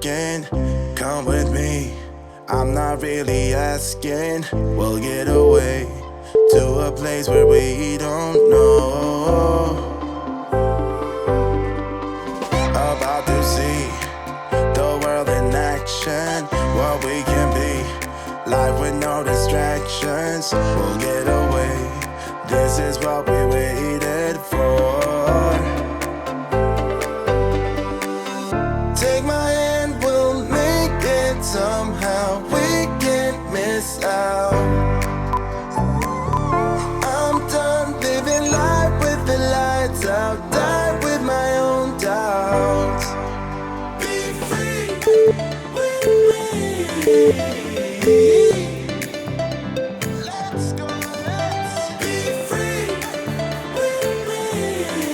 asking, come with me. I'm not really asking. We'll get away to a place where we don't know. About to see the world in action, what we can be. Life with no distractions. We'll get away. This is what we waited for. Take my hand, we'll make it somehow. We can't miss out. I'm done living life with the lights out. Die with my own doubts. Be free with me. Let's go, let's be free with me.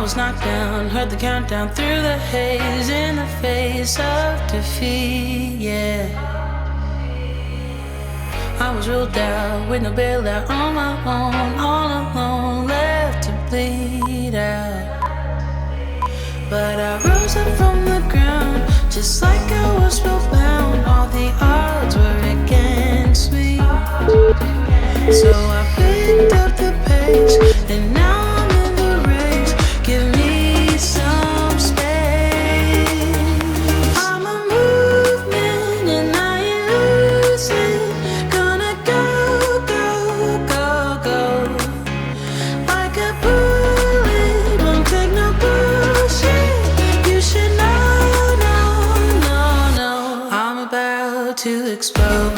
was knocked down, heard the countdown through the haze in the face of defeat, yeah. I was ruled out with no bailout on my own, all alone, left to bleed out. But I rose up from the ground, just like I was spellbound. All the odds were against me. So I picked up the pace, and now I'm in the race. Give me some space. I'm a movement and I ain't losing. Gonna go, go, go, go. Like a bullet, won't take no bullshit. You should know, no, no, no. I'm about to explode.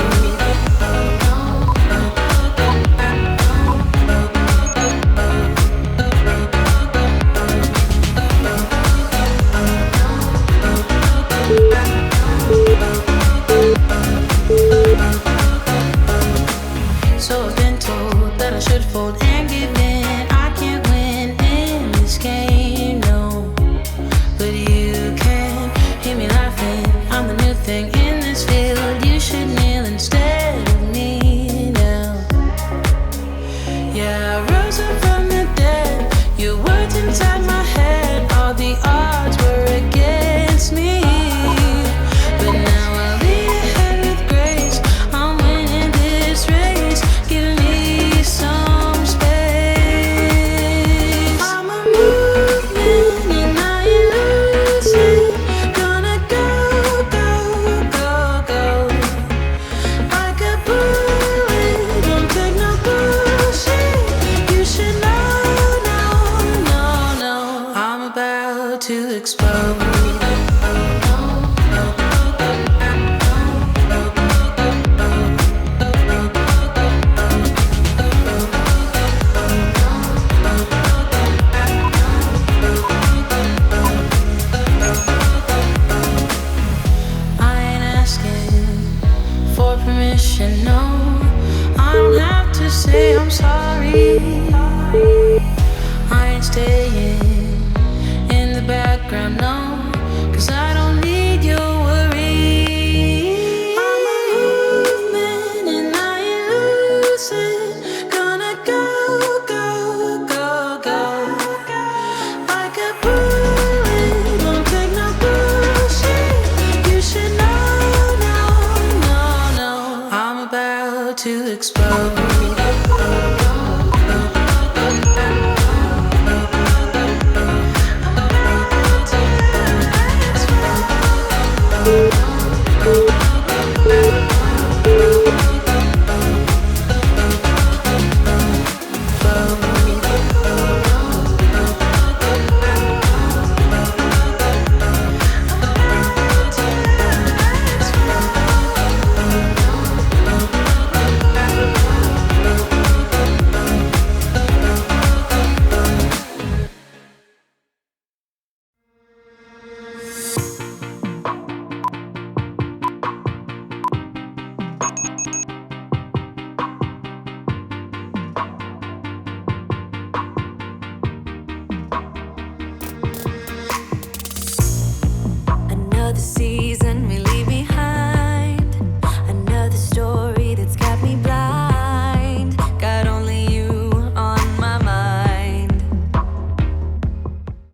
So I've been told that I should fold and give in. I can't win in this game, no. But you can hear me laughing. I'm the new thing in this field. You should kneel instead of me now. Yeah, I rose up from the dead. Your words inside my head. All the odds were against me. But now I lead ahead with grace. I'm winning this race. Give me some space. I'm a movement and I ain't losing. Gonna go, go, go, go. Like a bullet, don't take no bullshit. You should know, no, no, no. I'm about to explode. I ain't asking for permission, no. I don't have to say I'm sorry. I ain't staying in the background, no. 'Cause I don't need your worry. I'm a movement and I ain't losing. Gonna go, go, go, go. Like a bullet, won't take no bullshit. You should know, no, no, no. I'm about to explode. I'm about to explode.